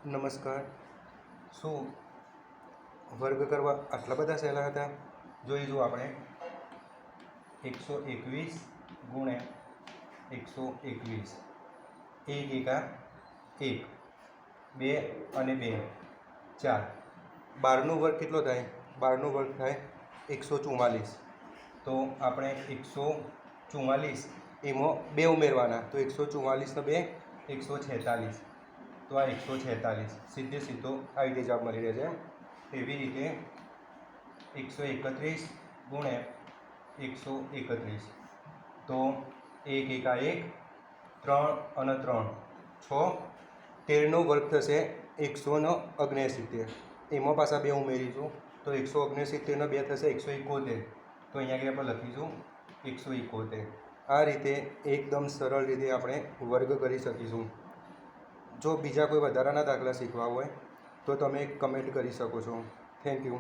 નમસ્કાર. શું વર્ગ કરવા આટલા બધા સહેલા હતા? જોઈશું આપણે 121 ગુણ્યા 121. 1 એકા 1, 2 અને 2 4. 12નો વર્ગ કેટલો થાય? 12નો વર્ગ થાય 144. તો આપણે 144 એમાં 2 ઉમેરવાના, તો 144 ને 2 146. તો આ 146 સીધે સીધો આવી રીતે જવાબ મળી રહે છે. એવી રીતે 131 ગુણ્યા 131. તો 1 એકા 1, 3 અને 3 6. 13નો વર્ગ થશે 169. એમાં પાછા 2 ઉમેરીશું, તો 169 ને 2 થશે 171. તો અહીંયા આગળ આપણે લખીશું 171. આ રીતે એકદમ સરળ રીતે આપણે વર્ગ કરી શકીશું. જો બીજા કોઈ વધારાના દાખલા શીખવા હોય તો તમે કમેન્ટ કરી શકો છો. Thank you.